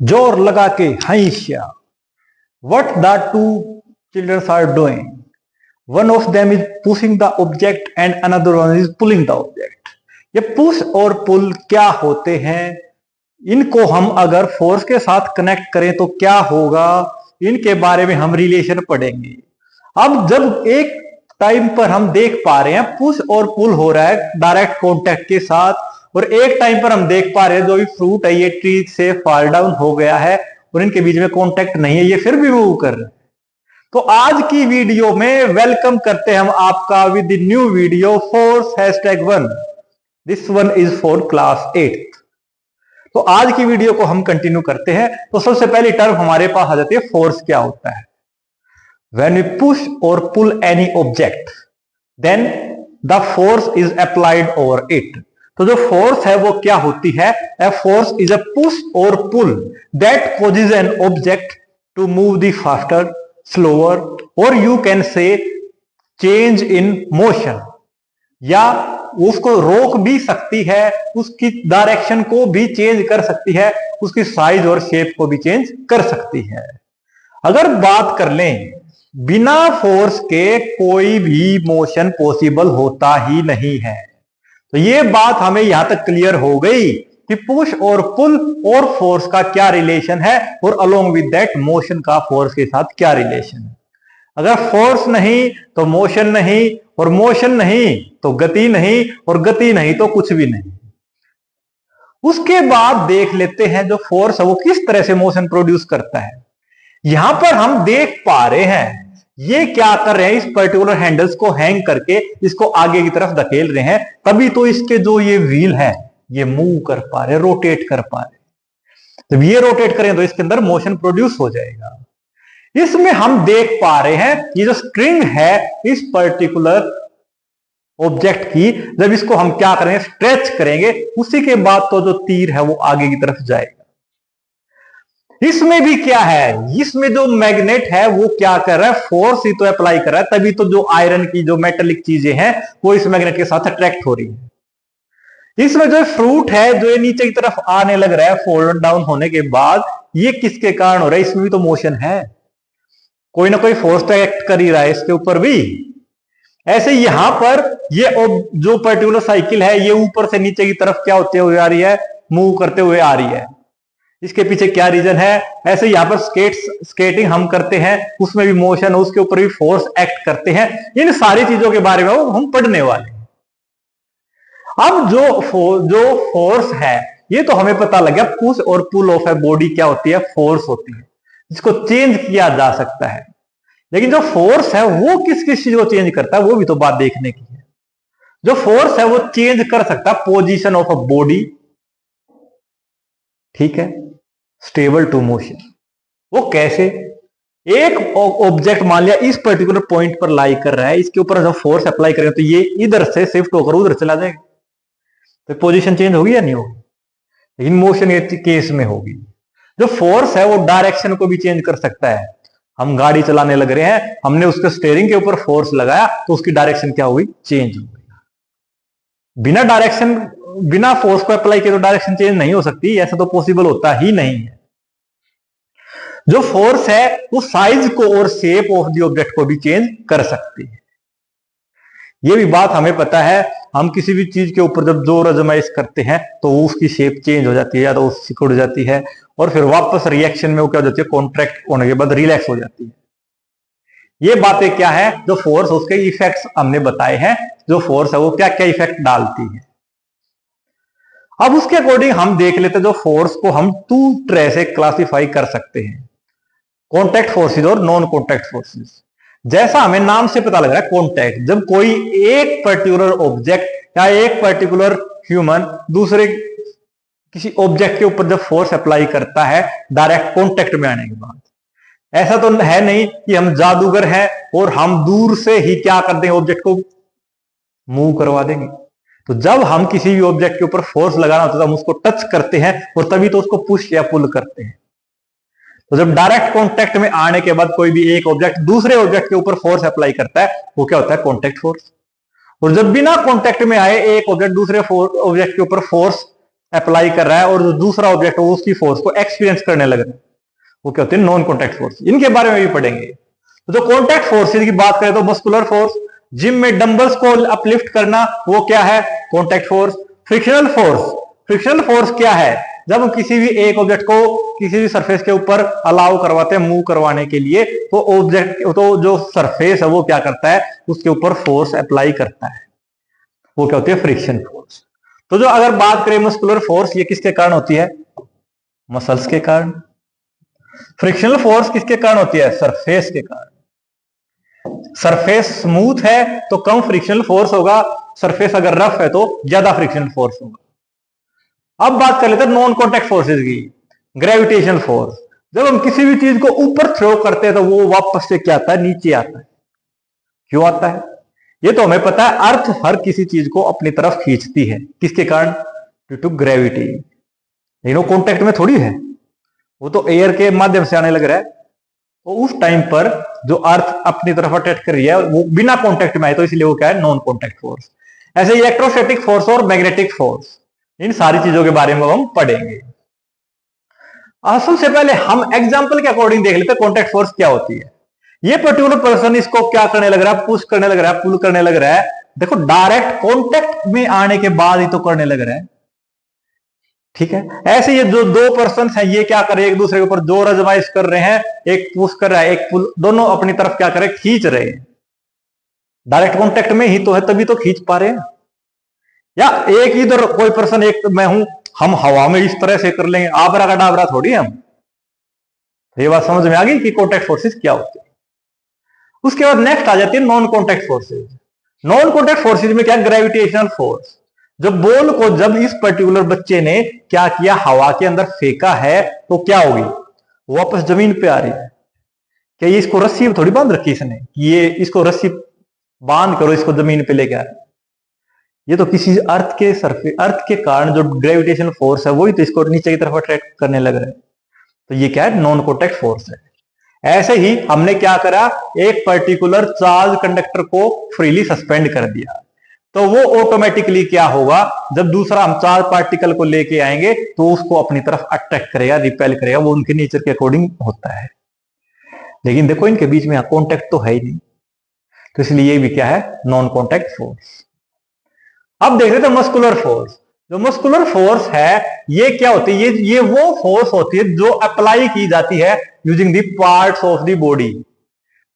जोर लगा के हईशा। What the two children are doing? One of them is pushing the object and another one is pulling the object. ये push और पुल क्या होते हैं, इनको हम अगर फोर्स के साथ कनेक्ट करें तो क्या होगा, इनके बारे में हम रिलेशन पढ़ेंगे। अब जब एक टाइम पर हम देख पा रहे हैं पुश और पुल हो रहा है डायरेक्ट कॉन्टेक्ट के साथ, और एक टाइम पर हम देख पा रहे हैं जो भी फ्रूट है ये ट्री से फॉल डाउन हो गया है और इनके बीच में कॉन्टेक्ट नहीं है, ये फिर भी मूव कर रहे हैं। तो आज की वीडियो में वेलकम करते हैं हम आपका with new video force #1। This one is for class 8। तो आज की वीडियो को हम कंटिन्यू करते हैं। तो सबसे पहली टर्म हमारे पास आ जाती है फोर्स क्या होता है। When we push or pull any object, then the force is applied over it. तो जो फोर्स है वो क्या होती है? A force is a push or pull that causes an object to move the faster, slower, or you can say change in motion. या उसको रोक भी सकती है, उसकी डायरेक्शन को भी चेंज कर सकती है, उसकी साइज और शेप को भी चेंज कर सकती है। अगर बात कर लें, बिना फोर्स के कोई भी मोशन पॉसिबल होता ही नहीं है। तो ये बात हमें यहां तक क्लियर हो गई कि पुश और पुल और फोर्स का क्या रिलेशन है, और अलोंग विद दैट मोशन का फोर्स के साथ क्या रिलेशन है। अगर फोर्स नहीं तो मोशन नहीं, और मोशन नहीं तो गति नहीं, और गति नहीं तो कुछ भी नहीं। उसके बाद देख लेते हैं जो फोर्स है वो किस तरह से मोशन प्रोड्यूस करता है। यहां पर हम देख पा रहे हैं ये क्या कर रहे हैं, इस पर्टिकुलर हैंडल्स को हैंग करके इसको आगे की तरफ धकेल रहे हैं, तभी तो इसके जो ये व्हील है ये मूव कर पा रहे, रोटेट कर पा रहे। जब ये रोटेट करें तो इसके अंदर मोशन प्रोड्यूस हो जाएगा। इसमें हम देख पा रहे हैं ये जो स्ट्रिंग है इस पर्टिकुलर ऑब्जेक्ट की, जब इसको हम क्या करेंगे, स्ट्रेच करेंगे, उसी के बाद तो जो तीर है वो आगे की तरफ जाएगा। इसमें भी क्या है, इसमें जो मैग्नेट है वो क्या कर रहा है, फोर्स ही तो अप्लाई कर रहा है, तभी तो जो आयरन की जो मेटेलिक चीजें हैं वो इस मैग्नेट के साथ अट्रैक्ट हो रही है। इसमें जो फ्रूट है जो ये नीचे की तरफ आने लग रहा है फॉल डाउन होने के बाद, ये किसके कारण हो रहा है, इसमें भी तो मोशन है, कोई ना कोई फोर्स तो एक्ट कर ही रहा है इसके ऊपर भी। ऐसे यहां पर ये जो पर्टिकुलर साइकिल है ये ऊपर से नीचे की तरफ क्या होते हुए आ रही है, मूव करते हुए आ रही है। इसके पीछे क्या रीजन है। ऐसे यहां पर स्केटिंग हम करते हैं, उसमें भी मोशन, उसके ऊपर भी फोर्स एक्ट करते हैं। इन सारी चीजों के बारे में हम पढ़ने वाले हैं। अब जो फोर्स है ये तो हमें पता लग गया, पुश और पुल ऑफ है बॉडी क्या होती है, फोर्स होती है, जिसको चेंज किया जा सकता है। लेकिन जो फोर्स है वो किस किस चीज को चेंज करता है वो भी तो बात देखने की है। जो फोर्स है वो चेंज कर सकता है पोजीशन ऑफ अ बॉडी, ठीक है, स्टेबल टू मोशन। वो कैसे, एक ऑब्जेक्ट मान लिया इस पर्टिकुलर पॉइंट पर लाई कर रहा है, इसके ऊपर जब फोर्स अप्लाई करें तो ये इधर से शिफ्ट होकर उधर चला जाएगा, तो पोजीशन चेंज होगी या नहीं होगी। लेकिन मोशन के केस में होगी। जो फोर्स है वो डायरेक्शन को भी चेंज कर सकता है। हम गाड़ी चलाने लग रहे हैं, हमने उसके स्टीयरिंग के ऊपर फोर्स लगाया तो उसकी डायरेक्शन क्या हुई, चेंज हो गई। बिना फोर्स को अप्लाई किए तो डायरेक्शन चेंज नहीं हो सकती, ऐसा तो पॉसिबल होता ही नहीं है। जो फोर्स है वो साइज को और शेप ऑफ द ऑब्जेक्ट को भी चेंज कर सकती है। ये भी बात हमें पता है, हम किसी भी चीज के ऊपर जब जोर आजमाइश करते हैं तो उसकी शेप चेंज हो जाती है, या तो सिकुड़ जाती है, और फिर वापस रिएक्शन में वो क्या हो जाती है, कॉन्ट्रैक्ट होने के बाद रिलैक्स हो जाती है। ये बातें क्या है, जो फोर्स उसके इफेक्ट्स हमने बताए हैं, जो फोर्स है वो क्या क्या इफेक्ट डालती है। अब उसके अकॉर्डिंग हम देख लेते हैं, जो फोर्स को हम 2 तरह से क्लासिफाई कर सकते हैं, कॉन्टैक्ट फोर्सेस और नॉन कॉन्टैक्ट फोर्सेस। जैसा हमें नाम से पता लग रहा है कॉन्टैक्ट, जब कोई एक पर्टिकुलर ऑब्जेक्ट या एक पर्टिकुलर ह्यूमन दूसरे किसी ऑब्जेक्ट के ऊपर जब फोर्स अप्लाई करता है डायरेक्ट कॉन्टैक्ट में आने के बाद, ऐसा तो है नहीं कि हम जादूगर हैं और हम दूर से ही क्या कर देंगे, ऑब्जेक्ट को मूव करवा देंगे। तो जब हम किसी भी ऑब्जेक्ट के ऊपर फोर्स लगाना होता है तो हम उसको टच करते हैं और तभी तो उसको पुश या पुल करते हैं। तो जब डायरेक्ट कांटेक्ट में आने के बाद कोई भी एक ऑब्जेक्ट दूसरे ऑब्जेक्ट के ऊपर फोर्स अप्लाई करता है वो क्या होता है, कांटेक्ट फोर्स। और जब बिना कांटेक्ट में आए एक ऑब्जेक्ट दूसरे ऑब्जेक्ट के ऊपर फोर्स अप्लाई कर रहा है और जो दूसरा ऑब्जेक्ट है वो उसकी फोर्स को एक्सपीरियंस करने लग रहा है, वो क्या होते हैं, नॉन कॉन्टैक्ट फोर्स। इनके बारे में भी पढ़ेंगे। तो जो कॉन्टैक्ट फोर्सेज की बात करें तो मस्कुलर फोर्स, जिम में डंबल्स को अपलिफ्ट करना, वो क्या है, contact force. Frictional force, frictional force क्या है, जब हम किसी भी एक ऑब्जेक्ट को किसी भी सरफेस के ऊपर अलाउ करवाते हैं मूव करवाने के लिए, तो ऑब्जेक्ट तो जो सरफेस है वो क्या करता है, उसके ऊपर फोर्स अप्लाई करता है, वो क्या होती है, फ्रिक्शन फोर्स। तो जो अगर बात करें मस्कुलर फोर्स, ये किसके कारण होती है, मसल्स के कारण। फ्रिक्शनल फोर्स किसके कारण होती है, सरफेस के कारण। सरफेस स्मूथ है तो कम फ्रिक्शनल फोर्स होगा, सरफेस अगर रफ है तो ज्यादा फ्रिक्शनल फोर्स होगा। अब बात कर लेते हैं नॉन कॉन्टैक्ट फोर्सेज की। ग्रेविटेशनल फोर्स, जब हम किसी भी चीज को ऊपर थ्रो करते हैं तो वो वापस से क्या आता है, नीचे आता है। क्यों आता है, ये तो हमें पता है, अर्थ हर किसी चीज को अपनी तरफ खींचती है, किसके कारण, ड्यू टू ग्रेविटी। लेकिन वो कॉन्टैक्ट में थोड़ी है, वो तो एयर के माध्यम से आने लग रहा है। तो उस टाइम पर जो अर्थ अपनी तरफ अट्रैक्ट कर रही है वो बिना कॉन्टैक्ट में आए, तो इसलिए वो क्या है, नॉन कॉन्टैक्ट फोर्स। ऐसे इलेक्ट्रोस्टैटिक फोर्स और मैग्नेटिक फोर्स, इन सारी चीजों के बारे में हम पढ़ेंगे। सबसे पहले हम एग्जांपल के अकॉर्डिंग देख लेते हैं कॉन्टैक्ट फोर्स क्या होती है। ये पर्टिकुलर पर्सन इसको क्या करने लग रहा है, पुश करने लग रहा है, पुल करने लग रहा है। देखो डायरेक्ट कॉन्टैक्ट में आने के बाद ही तो करने लग रहा है, ठीक है। ऐसे ये जो दो पर्सन हैं ये क्या कर रहे हैं, एक दूसरे के ऊपर जोर आजमाइश कर रहे हैं, एक पुश कर रहा है, एक पुल, दोनों अपनी तरफ क्या कर रहे हैं, खींच रहे हैं। डायरेक्ट कॉन्टैक्ट में ही तो है, तभी तो खींच पा रहे हैं। या एक इधर कोई पर्सन, एक मैं हूं, हम हवा में इस तरह से कर लेंगे, आबरा का डाबरा थोड़ी हम। ये बात समझ में आ गई कि कॉन्टैक्ट फोर्सेस क्या होती है। उसके बाद नेक्स्ट आ जाती है non contact forces. Non contact forces में क्या, ग्रेविटेशनल फोर्स। जब बॉल को जब इस पर्टिकुलर बच्चे ने क्या किया, हवा के अंदर फेंका है, तो क्या होगी, वापस जमीन पे आ रही है। क्या ये इसको रस्सी थोड़ी बांध रखी इसने, ये इसको रस्सी बांध करो इसको जमीन पे लेके आ रहा है। ये तो किसी अर्थ के सरफेस, अर्थ के कारण जो ग्रेविटेशनल फोर्स है वही तो इसको नीचे की तरफ अट्रैक्ट करने लग रहा है। तो ये क्या है, नॉन कॉन्टैक्ट फोर्स है। ऐसे ही हमने क्या करा, एक पर्टिकुलर चार्ज कंडक्टर को फ्रीली सस्पेंड कर दिया, तो वो ऑटोमेटिकली क्या होगा, जब दूसरा हम चार्ज पार्टिकल को लेके आएंगे तो उसको अपनी तरफ अट्रैक्ट करेगा, रिपेल करेगा, वो उनके नेचर के अकॉर्डिंग होता है। लेकिन देखो इनके बीच में कॉन्टैक्ट तो है ही नहीं, तो इसलिए ये भी क्या है, नॉन कॉन्टैक्ट फोर्स। अब देख रहे थे मस्कुलर फोर्स। जो मस्कुलर फोर्स है ये क्या होती है, ये वो फोर्स होती है जो अप्लाई की जाती है using the parts of the body.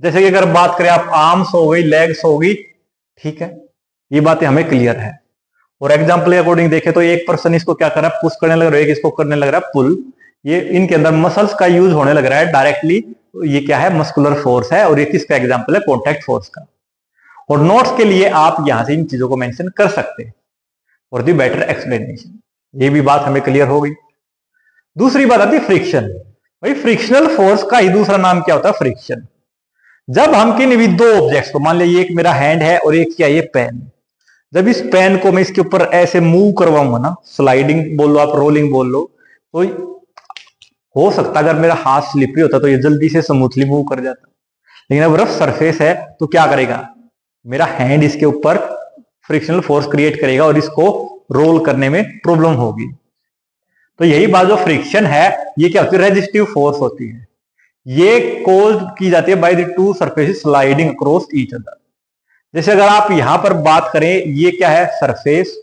जैसे कि अगर बात करें आप, आर्म्स हो गई, लेग्स हो गई, ठीक है, ये बातें हमें क्लियर है। और एग्जांपल के अकॉर्डिंग देखें तो एक पर्सन इसको क्या कर रहा है, पुश करने लग रहा है, एक इसको करने लग रहा है पुल। ये इनके अंदर मसल्स का यूज होने लग रहा है डायरेक्टली। ये क्या है, मस्कुलर फोर्स है, और ये किसका एग्जांपल है, कॉन्टैक्ट फोर्स का। और नोट्स के लिए आप यहां से इन चीजों को मेंशन कर सकते हैं फॉर दी बेटर एक्सप्लेनेशन। ये भी बात हमें क्लियर हो गई। दूसरी बात आती है फ्रिक्शन। भाई फ्रिक्शनल फोर्स का ही दूसरा नाम क्या होता है, फ्रिक्शन। जब हम किन भी दो ऑब्जेक्ट्स को, मान लिया एक मेरा हैंड है और एक क्या, ये पेन, जब इस पेन को मैं इसके ऊपर ऐसे मूव करवाऊंगा ना, स्लाइडिंग बोल लो आप, रोलिंग बोल लो, तो हो सकता है अगर मेरा हाथ स्लिपरी होता तो ये जल्दी से स्मूथली मूव कर जाता। लेकिन अब रफ सरफेस है तो क्या करेगा, मेरा हैंड इसके ऊपर फ्रिक्शनल फोर्स क्रिएट करेगा और इसको रोल करने में प्रॉब्लम होगी। तो यही बात जो फ्रिक्शन है, ये क्या होती है, रेजिस्टिव फोर्स होती है। ये कॉज की जाती है by the two surfaces sliding across each other. जैसे अगर आप यहां पर बात करें, ये क्या है, सरफेस,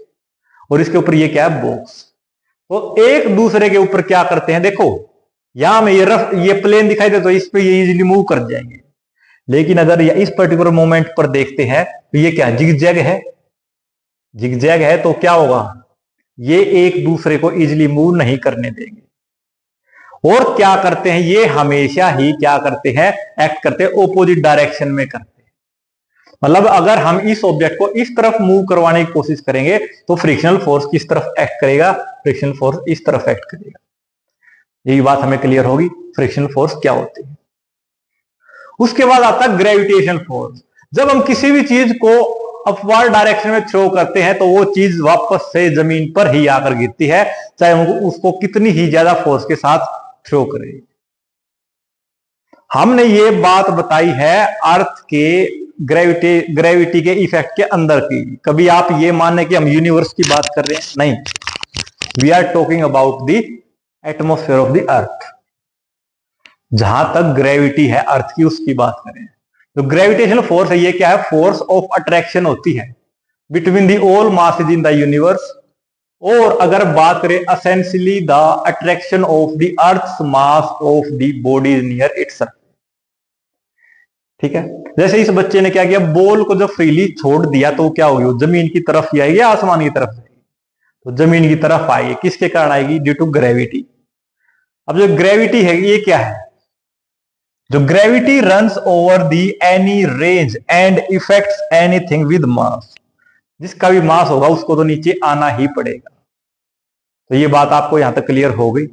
और इसके ऊपर ये क्या है, बॉक्स। तो एक दूसरे के ऊपर क्या करते हैं, देखो यहां में ये प्लेन दिखाई दे तो इस पे ये इजीली मूव कर जाएंगे। लेकिन अगर इस पर्टिकुलर मोमेंट पर देखते हैं तो ये क्या, जिगजैग है, जिगजैग है, तो क्या होगा, ये एक दूसरे को इजीली मूव नहीं करने देंगे। और क्या करते हैं, ये हमेशा ही क्या करते हैं, एक्ट करते हैं ऑपोजिट डायरेक्शन में करते हैं। मतलब अगर हम इस ऑब्जेक्ट को इस तरफ मूव करवाने की कोशिश करेंगे तो फ्रिक्शनल फोर्स किस तरफ एक्ट करेगा, फ्रिक्शनल फोर्स इस तरफ एक्ट करेगा। यही बात हमें क्लियर होगी फ्रिक्शनल फोर्स क्या होती है। उसके बाद आता है ग्रेविटेशनल फोर्स। जब हम किसी भी चीज को अपवर्ड डायरेक्शन में थ्रो करते हैं तो वो चीज वापस से जमीन पर ही आकर गिरती है, चाहे हम उसको कितनी ही ज्यादा फोर्स के साथ थ्रो करें। हमने ये बात बताई है अर्थ के ग्रेविटी के इफेक्ट के अंदर की। कभी आप ये माने कि हम यूनिवर्स की बात कर रहे हैं, नहीं। We are talking about the atmosphere of the earth. जहां तक ग्रेविटी है अर्थ की उसकी बात करें तो ग्रेविटेशनल फोर्स है, ये क्या है? फोर्स ऑफ अट्रैक्शन होती है between the all masses in the universe. और अगर बात करें essentially the attraction of the earth's mass of the body near its. ठीक है, जैसे इस बच्चे ने क्या किया, बॉल को जब फ्रीली छोड़ दिया तो क्या होगी? जमीन की तरफ ही आएगी या आसमान की तरफ आएगी? तो जमीन की तरफ आएगी। किसके कारण आएगी? Due to gravity. अब जो ग्रेविटी है ये क्या है? जो gravity runs over the any range and effects anything with mass. जिसका भी मास होगा उसको तो नीचे आना ही पड़ेगा। तो ये बात आपको यहां तक क्लियर हो गई।